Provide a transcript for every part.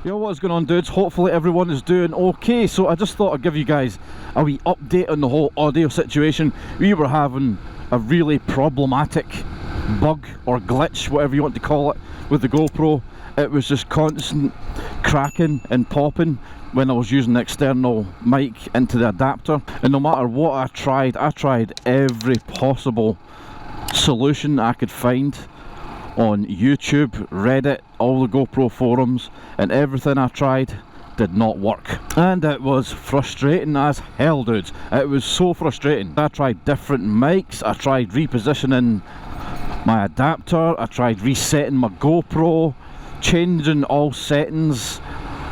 Yo, what's going on, dudes? Hopefully everyone is doing okay. So I just thought I'd give you guys a wee update on the whole audio situation. We were having a really problematic bug or glitch, whatever you want to call it, with the GoPro. It was just constant cracking and popping when I was using the external mic into the adapter, and no matter what I tried every possible solution I could find on YouTube, Reddit, all the GoPro forums, and everything I tried did not work. And it was frustrating as hell, dudes. It was so frustrating. I tried different mics, I tried repositioning my adapter, I tried resetting my GoPro, changing all settings,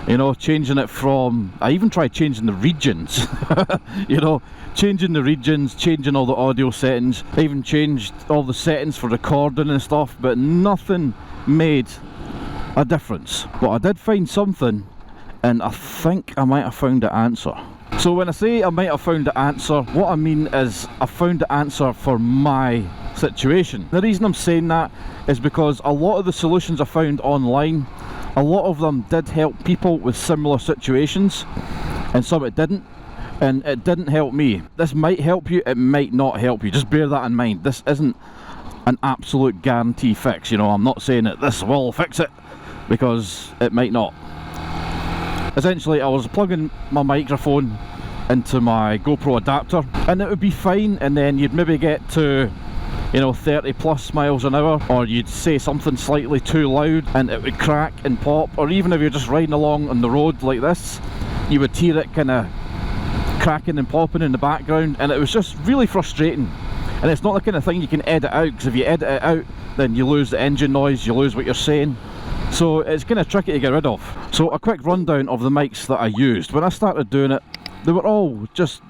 you know, changing it from, I even tried changing the regions, you know, changing the regions, changing all the audio settings. I even changed all the settings for recording and stuff, but nothing made a difference. But I did find something, and I think I might have found the answer. So when I say I might have found the answer, what I mean is I found the answer for my situation. The reason I'm saying that is because a lot of the solutions I found online, a lot of them did help people with similar situations, and some it didn't, and it didn't help me. This might help you, it might not help you, just bear that in mind. This isn't an absolute guarantee fix, you know. I'm not saying that this will fix it, because it might not. Essentially, I was plugging my microphone into my GoPro adapter and it would be fine, and then you'd maybe get to, you know, 30 plus miles an hour, or you'd say something slightly too loud and it would crack and pop, or even if you're just riding along on the road like this, you would hear it kind of cracking and popping in the background, and it was just really frustrating. And it's not the kind of thing you can edit out, because if you edit it out, then you lose the engine noise, you lose what you're saying. So it's kind of tricky to get rid of. So a quick rundown of the mics that I used. When I started doing it, they were all just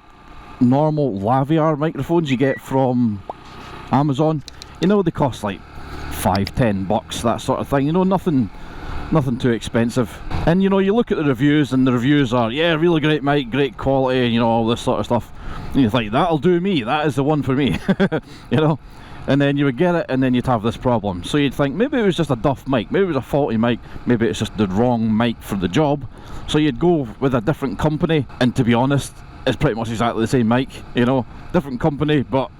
normal Laviar microphones you get from Amazon. You know, they cost like $5-10, that sort of thing, you know, nothing too expensive. And you know, you look at the reviews, and the reviews are, yeah, really great mic, great quality, you know, all this sort of stuff, and you think, that'll do me, that is the one for me. You know, and then you would get it, and then you'd have this problem. So you'd think maybe it was just a duff mic, maybe it was a faulty mic, maybe it's just the wrong mic for the job. So you'd go with a different company, and to be honest, it's pretty much exactly the same mic, you know, different company, but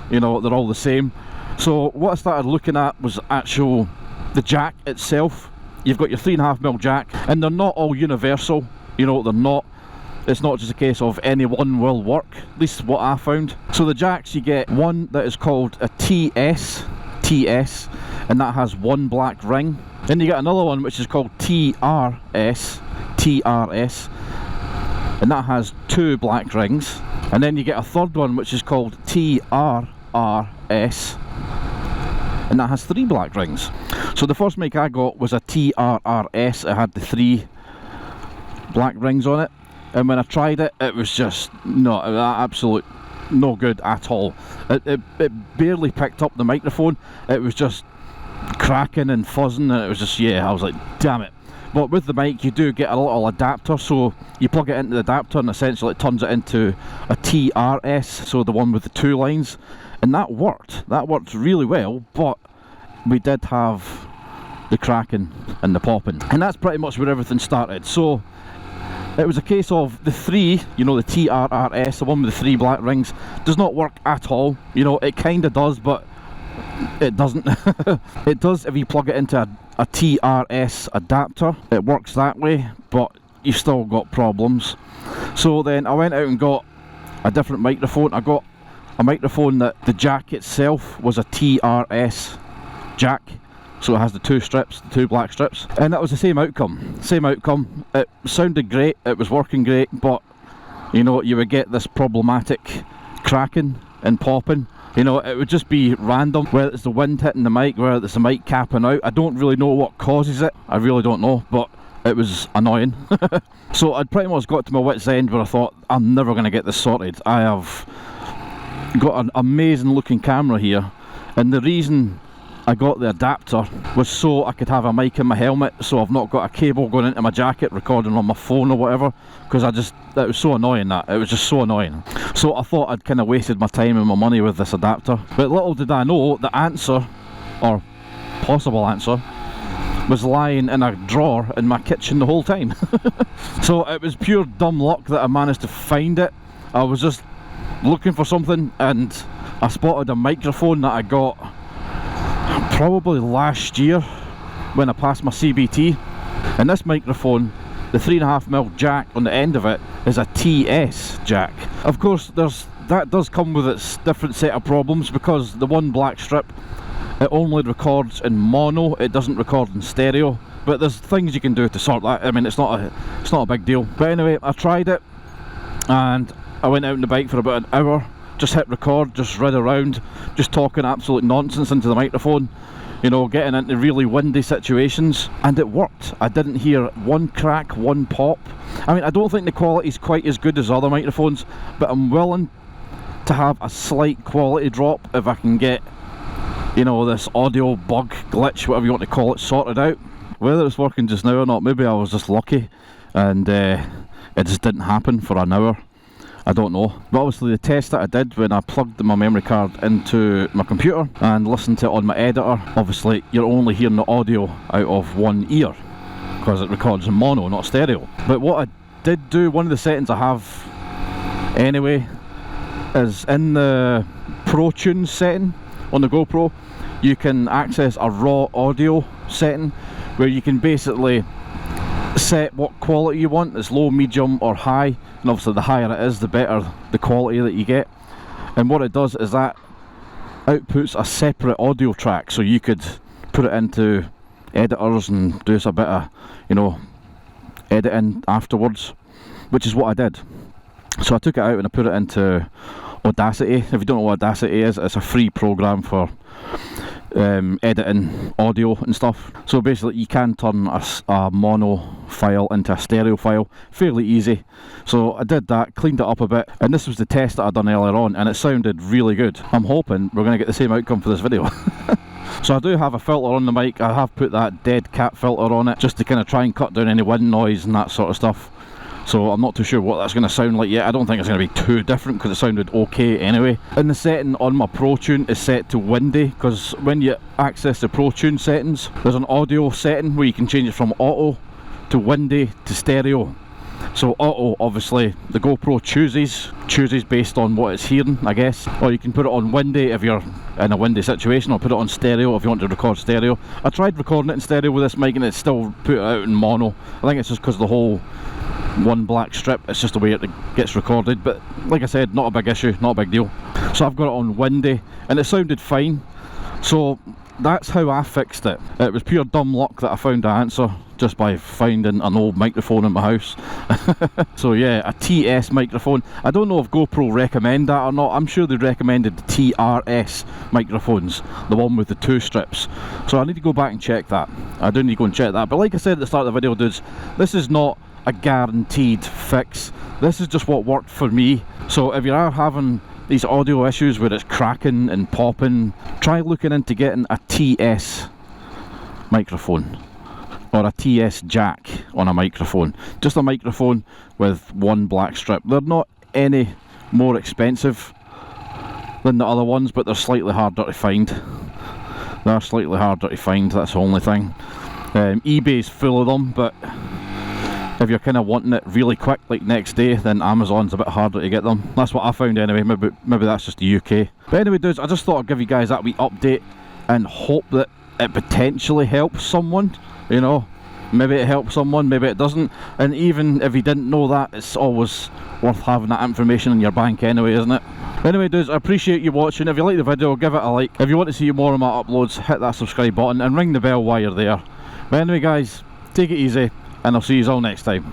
you know, they're all the same. So what I started looking at was the jack itself. You've got your 3.5mm jack, and they're not all universal, you know, they're not. It's not just a case of any one will work, at least what I found. So the jacks, you get one that is called a TS, and that has one black ring. Then you get another one which is called TRS, and that has two black rings. And then you get a third one which is called TRRS, and that has three black rings. So the first mic I got was a TRRS, it had the three black rings on it. And when I tried it, it was just absolute no good at all. It barely picked up the microphone. It was just cracking and fuzzing, and it was just, yeah, I was like, damn it. But with the mic, you do get a little adapter, so you plug it into the adapter, and essentially it turns it into a TRS, so the one with the two lines. And that worked really well, but we did have the cracking and the popping. And that's pretty much where everything started. So it was a case of the three, you know, the TRRS, the one with the three black rings, does not work at all. You know, it kind of does, but it doesn't. It does if you plug it into a TRS adapter. It works that way, but you've still got problems. So then I went out and got a different microphone. I got a microphone that the jack itself was a TRS jack. So it has the two strips, the two black strips, and that was the same outcome. It sounded great, it was working great, but you know, you would get this problematic cracking and popping. You know, it would just be random, whether it's the wind hitting the mic, whether it's the mic capping out. I don't really know what causes it, I really don't know, but it was annoying. So I'd pretty much got to my wit's end where I thought, I'm never going to get this sorted. I have got an amazing looking camera here, and the reason I got the adapter was so I could have a mic in my helmet, so I've not got a cable going into my jacket recording on my phone or whatever, because it was so annoying, that it was just so annoying. So I thought I'd kind of wasted my time and my money with this adapter, but little did I know the answer, or possible answer, was lying in a drawer in my kitchen the whole time. So it was pure dumb luck that I managed to find it. I was just looking for something and I spotted a microphone that I got probably last year when I passed my CBT, and this microphone, the 3.5mm jack on the end of it, is a TS jack. Of course that does come with its different set of problems, because the one black strip, it only records in mono, it doesn't record in stereo, but there's things you can do to sort that. I mean, it's not a big deal. But anyway, I tried it and I went out on the bike for about an hour, just hit record, just rid around, just talking absolute nonsense into the microphone, you know, getting into really windy situations, and it worked. I didn't hear one crack, one pop. I mean, I don't think the quality's quite as good as other microphones, but I'm willing to have a slight quality drop if I can get, you know, this audio bug, glitch, whatever you want to call it, sorted out. Whether it's working just now or not, maybe I was just lucky and it just didn't happen for an hour. I don't know. But obviously the test that I did when I plugged my memory card into my computer and listened to it on my editor, obviously you're only hearing the audio out of one ear because it records in mono, not stereo. But what I did do, one of the settings I have anyway, is in the Pro Tunes setting on the GoPro, you can access a raw audio setting where you can basically set what quality you want. It's low, medium or high, and obviously the higher it is, the better the quality that you get. And what it does is that outputs a separate audio track, so you could put it into editors and do a bit of, you know, editing afterwards, which is what I did. So I took it out and I put it into Audacity. If you don't know what Audacity is, it's a free program for editing audio and stuff. So basically you can turn a mono file into a stereo file fairly easy. So I did that, cleaned it up a bit, and this was the test that I done earlier on, and it sounded really good. I'm hoping we're going to get the same outcome for this video. So I do have a filter on the mic. I have put that dead cat filter on it just to kind of try and cut down any wind noise and that sort of stuff. So I'm not too sure what that's going to sound like yet. I don't think it's going to be too different because it sounded okay anyway. And the setting on my Pro Tune is set to windy, because when you access the Pro Tune settings, there's an audio setting where you can change it from auto to windy to stereo. So auto, obviously the GoPro chooses based on what it's hearing, I guess. Or you can put it on windy if you're in a windy situation, or put it on stereo if you want to record stereo. I tried recording it in stereo with this mic and it still put it out in mono. I think it's just because the whole one black strip, it's just the way it gets recorded. But like I said, not a big issue, not a big deal. So I've got it on windy and it sounded fine. So that's how I fixed it. It was pure dumb luck that I found the answer just by finding an old microphone in my house. So yeah, a TS microphone. I don't know if GoPro recommend that or not. I'm sure they recommended the TRS microphones, the one with the 2 strips. So I need to go back and check that. I do need to go and check that. But like I said at the start of the video, dudes, this is not a guaranteed fix. This is just what worked for me. So if you are having these audio issues where it's cracking and popping, try looking into getting a TS microphone or a TS jack on a microphone. Just a microphone with one black strip. They're not any more expensive than the other ones, but they're slightly harder to find. They're slightly harder to find, that's the only thing. eBay's full of them, but if you're kind of wanting it really quick, like next day, then Amazon's a bit harder to get them. That's what I found anyway. Maybe that's just the UK. But anyway, dudes, I just thought I'd give you guys that wee update and hope that it potentially helps someone. You know, maybe it helps someone, maybe it doesn't. And even if you didn't know that, it's always worth having that information in your bank anyway, isn't it? Anyway, dudes, I appreciate you watching. If you like the video, give it a like. If you want to see more of my uploads, hit that subscribe button and ring the bell while you're there. But anyway, guys, take it easy, and I'll see you all next time.